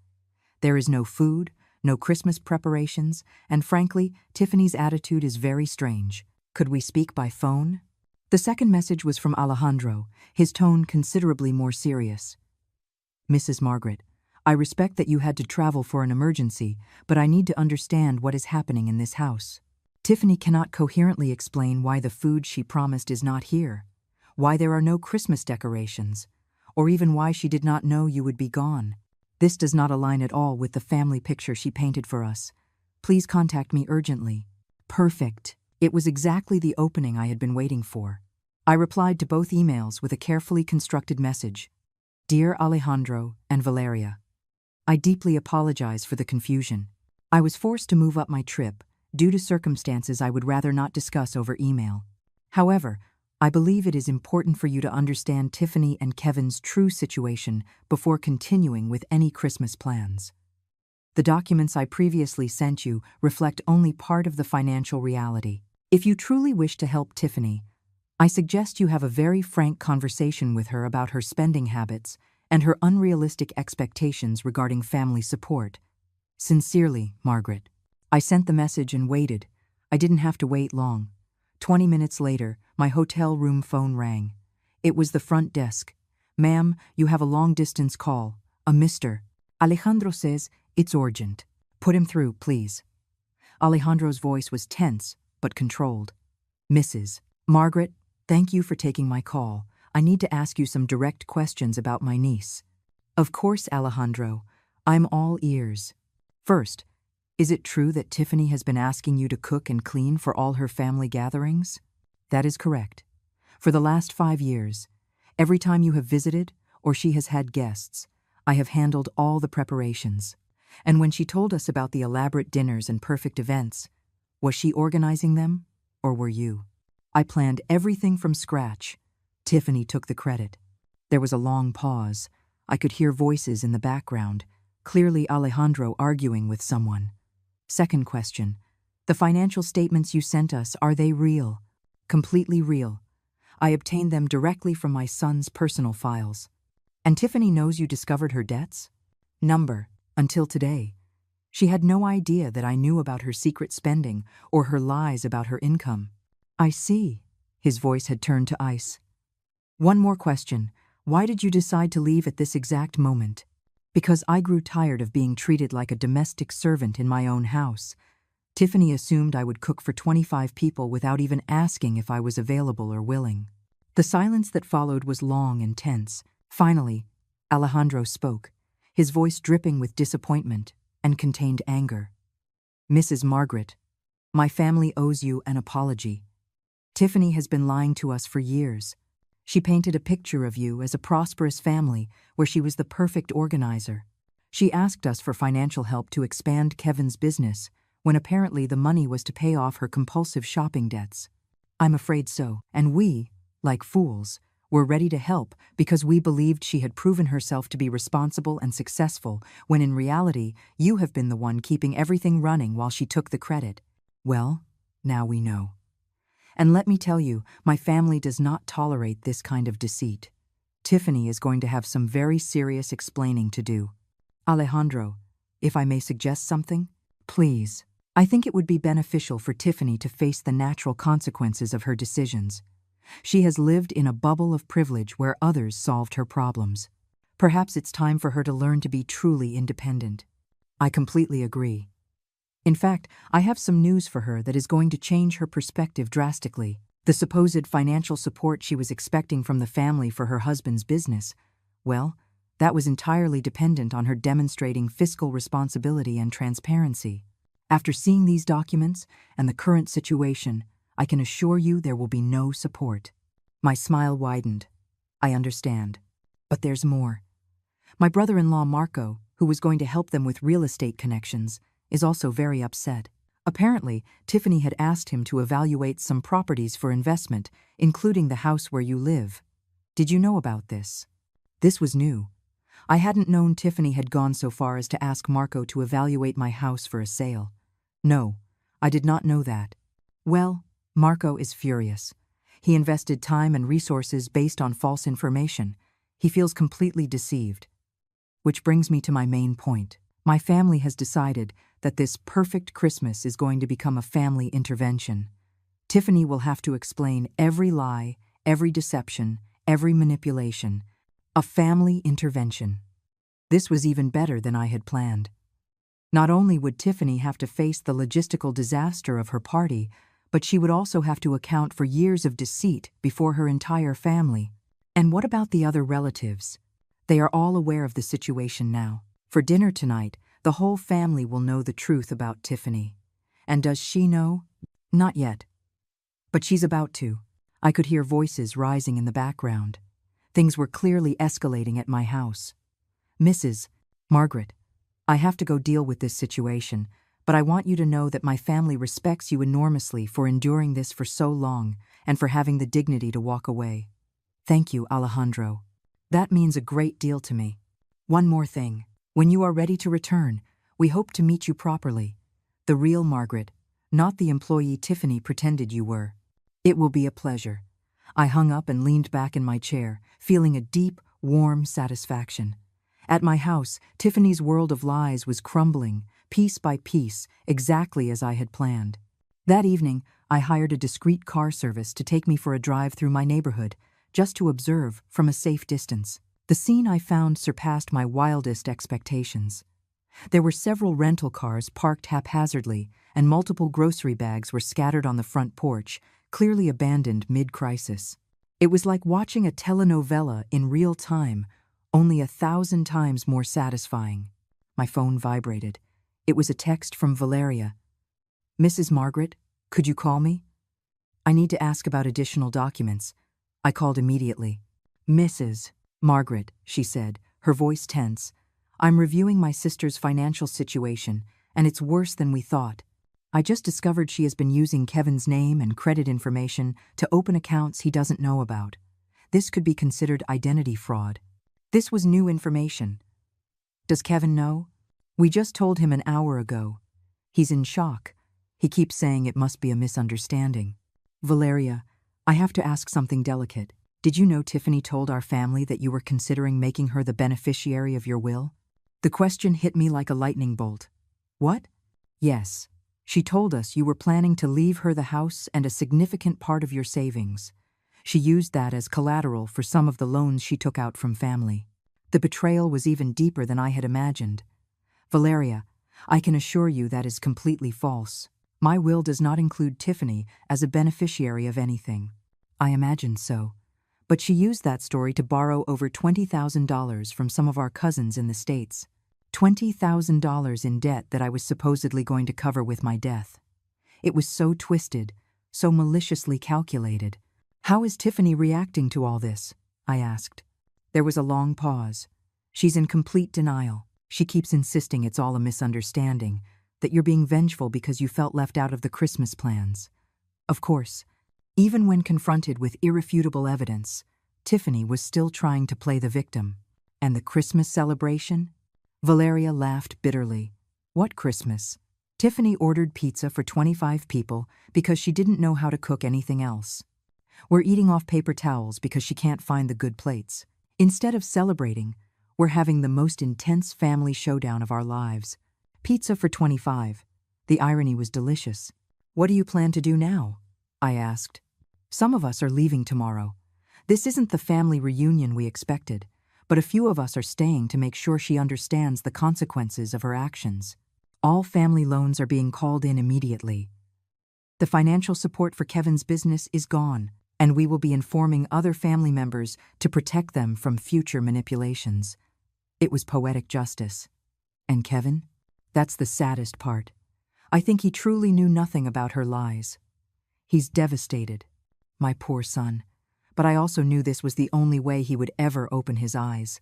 There is no food, no Christmas preparations, and frankly, Tiffany's attitude is very strange. Could we speak by phone? The second message was from Alejandro, his tone considerably more serious. Mrs. Margaret, I respect that you had to travel for an emergency, but I need to understand what is happening in this house. Tiffany cannot coherently explain why the food she promised is not here, why there are no Christmas decorations, or even why she did not know you would be gone. This does not align at all with the family picture she painted for us. Please contact me urgently. Perfect. It was exactly the opening I had been waiting for. I replied to both emails with a carefully constructed message. Dear Alejandro and Valeria, I deeply apologize for the confusion. I was forced to move up my trip due to circumstances I would rather not discuss over email. However, I believe it is important for you to understand Tiffany and Kevin's true situation before continuing with any Christmas plans. The documents I previously sent you reflect only part of the financial reality. If you truly wish to help Tiffany, I suggest you have a very frank conversation with her about her spending habits and her unrealistic expectations regarding family support. Sincerely, Margaret. I sent the message and waited. I didn't have to wait long. 20 minutes later, my hotel room phone rang. It was the front desk. Ma'am, you have a long-distance call. A Mr. Alejandro says it's urgent. Put him through, please. Alejandro's voice was tense, but controlled. Mrs. Margaret, thank you for taking my call. I need to ask you some direct questions about my niece. Of course, Alejandro. I'm all ears. First, is it true that Tiffany has been asking you to cook and clean for all her family gatherings? That is correct. For the last 5 years, every time you have visited or she has had guests, I have handled all the preparations. And when she told us about the elaborate dinners and perfect events, was she organizing them? or were you? I planned everything from scratch. Tiffany took the credit. There was a long pause. I could hear voices in the background, clearly Alejandro arguing with someone. Second question. The financial statements you sent us, are they real? Completely real. I obtained them directly from my son's personal files. And Tiffany knows you discovered her debts? Number. Until today. She had no idea that I knew about her secret spending or her lies about her income. I see. His voice had turned to ice. One more question. Why did you decide to leave at this exact moment? Because I grew tired of being treated like a domestic servant in my own house. Tiffany assumed I would cook for 25 people without even asking if I was available or willing. The silence that followed was long and tense. Finally, Alejandro spoke, his voice dripping with disappointment and contained anger. Mrs. Margaret, my family owes you an apology. Tiffany has been lying to us for years. She painted a picture of you as a prosperous family where she was the perfect organizer. She asked us for financial help to expand Kevin's business, when apparently the money was to pay off her compulsive shopping debts. I'm afraid so, and we, like fools, were ready to help because we believed she had proven herself to be responsible and successful, when in reality, you have been the one keeping everything running while she took the credit. Well, now we know. And let me tell you, my family does not tolerate this kind of deceit. Tiffany is going to have some very serious explaining to do. Alejandro, if I may suggest something? Please. I think it would be beneficial for Tiffany to face the natural consequences of her decisions. She has lived in a bubble of privilege where others solved her problems. Perhaps it's time for her to learn to be truly independent. I completely agree. In fact, I have some news for her that is going to change her perspective drastically. The supposed financial support she was expecting from the family for her husband's business, well, that was entirely dependent on her demonstrating fiscal responsibility and transparency. After seeing these documents and the current situation, I can assure you there will be no support. My smile widened. I understand. But there's more. My brother-in-law Marco, who was going to help them with real estate connections, is also very upset. Apparently, Tiffany had asked him to evaluate some properties for investment, including the house where you live. Did you know about this? This was new. I hadn't known Tiffany had gone so far as to ask Marco to evaluate my house for a sale. No, I did not know that. Well, Marco is furious. He invested time and resources based on false information. He feels completely deceived. Which brings me to my main point. My family has decided that this perfect Christmas is going to become a family intervention. Tiffany will have to explain every lie, every deception, every manipulation. A family intervention. This was even better than I had planned. Not only would Tiffany have to face the logistical disaster of her party, but she would also have to account for years of deceit before her entire family. And what about the other relatives? They are all aware of the situation now. For dinner tonight, the whole family will know the truth about Tiffany. And does she know? Not yet. But she's about to. I could hear voices rising in the background. Things were clearly escalating at my house. Mrs. Margaret, I have to go deal with this situation, but I want you to know that my family respects you enormously for enduring this for so long and for having the dignity to walk away. Thank you, Alejandro. That means a great deal to me. One more thing. When you are ready to return, we hope to meet you properly. The real Margaret, not the employee Tiffany pretended you were. It will be a pleasure. I hung up and leaned back in my chair, feeling a deep, warm satisfaction. At my house, Tiffany's world of lies was crumbling, piece by piece, exactly as I had planned. That evening, I hired a discreet car service to take me for a drive through my neighborhood, just to observe from a safe distance. The scene I found surpassed my wildest expectations. There were several rental cars parked haphazardly, and multiple grocery bags were scattered on the front porch, clearly abandoned mid-crisis. It was like watching a telenovela in real time, only 1,000 times more satisfying. My phone vibrated. It was a text from Valeria. Mrs. Margaret, could you call me? I need to ask about additional documents. I called immediately. Mrs. Margaret, she said, her voice tense. I'm reviewing my sister's financial situation, and it's worse than we thought. I just discovered she has been using Kevin's name and credit information to open accounts he doesn't know about. This could be considered identity fraud. This was new information. Does Kevin know? We just told him an hour ago. He's in shock. He keeps saying it must be a misunderstanding. Valeria, I have to ask something delicate. Did you know Tiffany told our family that you were considering making her the beneficiary of your will? The question hit me like a lightning bolt. What? Yes. She told us you were planning to leave her the house and a significant part of your savings. She used that as collateral for some of the loans she took out from family. The betrayal was even deeper than I had imagined. Valeria, I can assure you that is completely false. My will does not include Tiffany as a beneficiary of anything. I imagined so. But she used that story to borrow over $20,000 from some of our cousins in the States. $20,000 in debt that I was supposedly going to cover with my death. It was so twisted, so maliciously calculated. How is Tiffany reacting to all this? I asked. There was a long pause. She's in complete denial. She keeps insisting it's all a misunderstanding, that you're being vengeful because you felt left out of the Christmas plans. Of course, even when confronted with irrefutable evidence, Tiffany was still trying to play the victim. And the Christmas celebration? Valeria laughed bitterly. What Christmas? Tiffany ordered pizza for 25 people because she didn't know how to cook anything else. We're eating off paper towels because she can't find the good plates. Instead of celebrating, we're having the most intense family showdown of our lives. Pizza for 25. The irony was delicious. What do you plan to do now? I asked. Some of us are leaving tomorrow. This isn't the family reunion we expected, but a few of us are staying to make sure she understands the consequences of her actions. All family loans are being called in immediately. The financial support for Kevin's business is gone, and we will be informing other family members to protect them from future manipulations. It was poetic justice. And Kevin? That's the saddest part. I think he truly knew nothing about her lies. He's devastated. My poor son. But I also knew this was the only way he would ever open his eyes.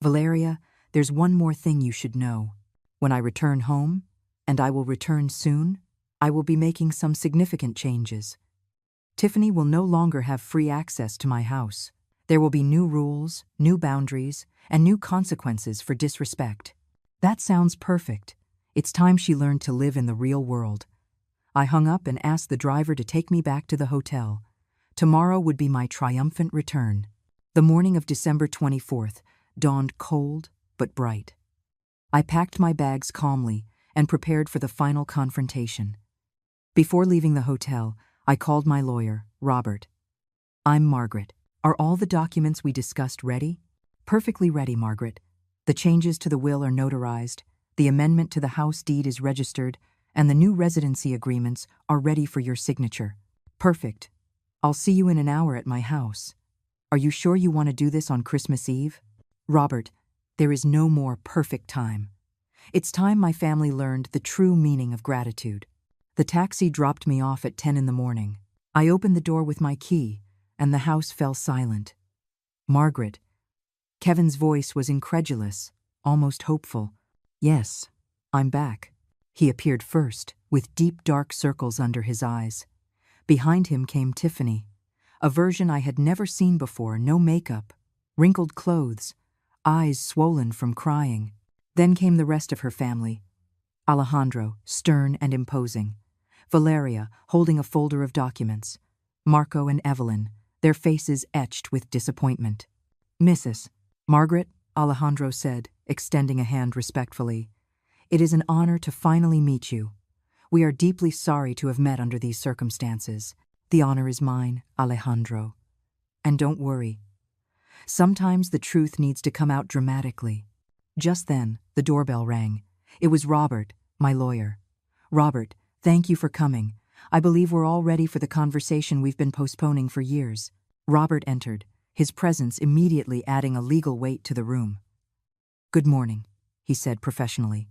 Valeria, there's one more thing you should know. When I return home, and I will return soon, I will be making some significant changes. Tiffany will no longer have free access to my house. There will be new rules, new boundaries, and new consequences for disrespect. That sounds perfect. It's time she learned to live in the real world. I hung up and asked the driver to take me back to the hotel. Tomorrow would be my triumphant return. The morning of December 24th dawned cold but bright. I packed my bags calmly and prepared for the final confrontation. Before leaving the hotel, I called my lawyer, Robert. I'm Margaret. Are all the documents we discussed ready? Perfectly ready, Margaret. The changes to the will are notarized, the amendment to the house deed is registered, and the new residency agreements are ready for your signature. Perfect. I'll see you in an hour at my house. Are you sure you want to do this on Christmas Eve? Robert, there is no more perfect time. It's time my family learned the true meaning of gratitude. The taxi dropped me off at 10 in the morning. I opened the door with my key, and the house fell silent. Margaret. Kevin's voice was incredulous, almost hopeful. Yes, I'm back. He appeared first, with deep dark circles under his eyes. Behind him came Tiffany, a version I had never seen before, no makeup, wrinkled clothes, eyes swollen from crying. Then came the rest of her family. Alejandro, stern and imposing. Valeria, holding a folder of documents. Marco and Evelyn, their faces etched with disappointment. Mrs. Margaret, Alejandro said, extending a hand respectfully. It is an honor to finally meet you. We are deeply sorry to have met under these circumstances. The honor is mine, Alejandro. And don't worry. Sometimes the truth needs to come out dramatically. Just then, the doorbell rang. It was Robert, my lawyer. Robert, thank you for coming. I believe we're all ready for the conversation we've been postponing for years. Robert entered, his presence immediately adding a legal weight to the room. Good morning, he said professionally.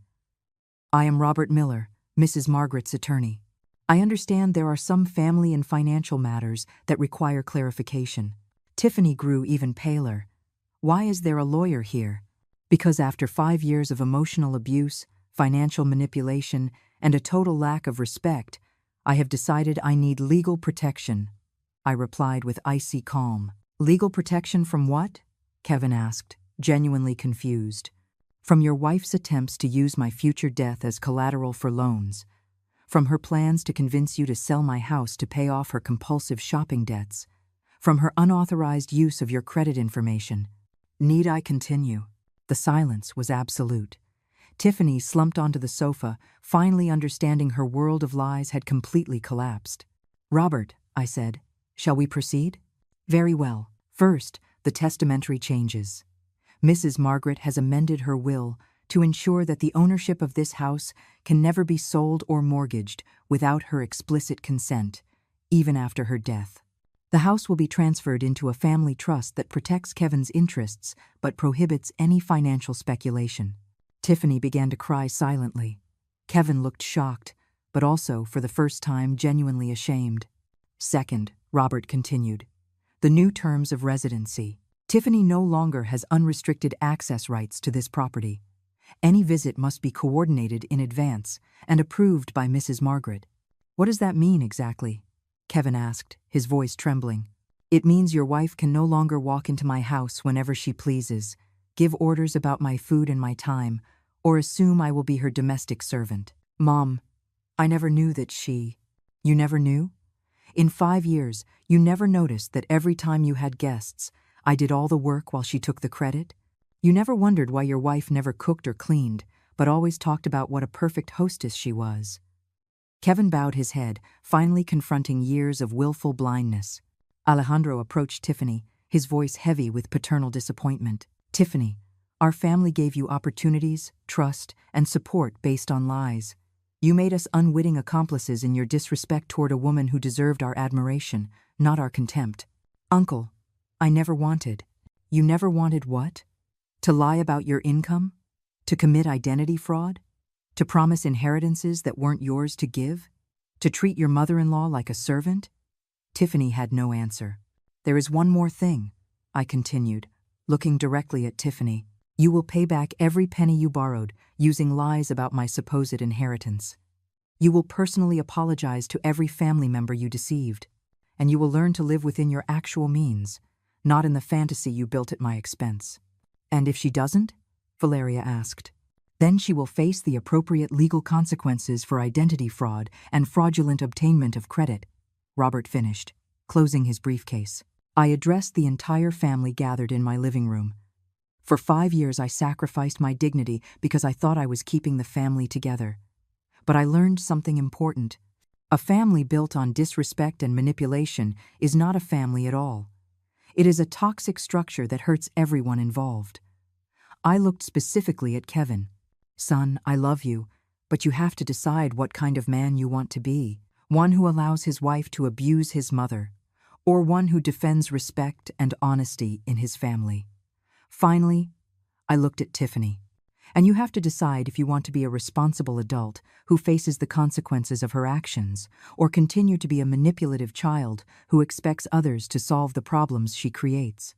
I am Robert Miller, Mrs. Margaret's attorney. I understand there are some family and financial matters that require clarification. Tiffany grew even paler. Why is there a lawyer here? Because after 5 years of emotional abuse, financial manipulation, and a total lack of respect, I have decided I need legal protection, I replied with icy calm. Legal protection from what? Kevin asked, genuinely confused. From your wife's attempts to use my future death as collateral for loans. From her plans to convince you to sell my house to pay off her compulsive shopping debts. From her unauthorized use of your credit information. Need I continue? The silence was absolute. Tiffany slumped onto the sofa, finally understanding her world of lies had completely collapsed. Robert, I said, shall we proceed? Very well. First, the testamentary changes. Mrs. Margaret has amended her will to ensure that the ownership of this house can never be sold or mortgaged without her explicit consent, even after her death. The house will be transferred into a family trust that protects Kevin's interests but prohibits any financial speculation. Tiffany began to cry silently. Kevin looked shocked, but also, for the first time, genuinely ashamed. Second, Robert continued, the new terms of residency. Tiffany no longer has unrestricted access rights to this property. Any visit must be coordinated in advance and approved by Mrs. Margaret. What does that mean exactly? Kevin asked, his voice trembling. It means your wife can no longer walk into my house whenever she pleases, give orders about my food and my time, or assume I will be her domestic servant. Mom, I never knew that she… You never knew? In 5 years, you never noticed that every time you had guests, I did all the work while she took the credit? You never wondered why your wife never cooked or cleaned, but always talked about what a perfect hostess she was. Kevin bowed his head, finally confronting years of willful blindness. Alejandro approached Tiffany, his voice heavy with paternal disappointment. Tiffany, our family gave you opportunities, trust, and support based on lies. You made us unwitting accomplices in your disrespect toward a woman who deserved our admiration, not our contempt. Uncle, I never wanted. You never wanted what? To lie about your income? To commit identity fraud? To promise inheritances that weren't yours to give? To treat your mother-in-law like a servant? Tiffany had no answer. There is one more thing, I continued, looking directly at Tiffany. You will pay back every penny you borrowed, using lies about my supposed inheritance. You will personally apologize to every family member you deceived, and you will learn to live within your actual means, not in the fantasy you built at my expense. And if she doesn't? Valeria asked. Then she will face the appropriate legal consequences for identity fraud and fraudulent obtainment of credit, Robert finished, closing his briefcase. I addressed the entire family gathered in my living room. For 5 years I sacrificed my dignity because I thought I was keeping the family together. But I learned something important. A family built on disrespect and manipulation is not a family at all. It is a toxic structure that hurts everyone involved. I looked specifically at Kevin. Son, I love you, but you have to decide what kind of man you want to be. One who allows his wife to abuse his mother, or one who defends respect and honesty in his family. Finally, I looked at Tiffany. And you have to decide if you want to be a responsible adult who faces the consequences of her actions, or continue to be a manipulative child who expects others to solve the problems she creates.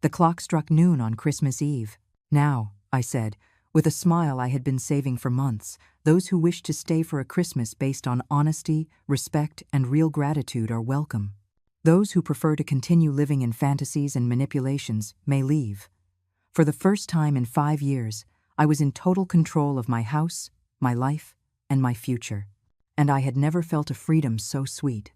The clock struck noon on Christmas Eve. Now, I said, with a smile I had been saving for months, those who wish to stay for a Christmas based on honesty, respect, and real gratitude are welcome. Those who prefer to continue living in fantasies and manipulations may leave. For the first time in 5 years, I was in total control of my house, my life, and my future. And I had never felt a freedom so sweet.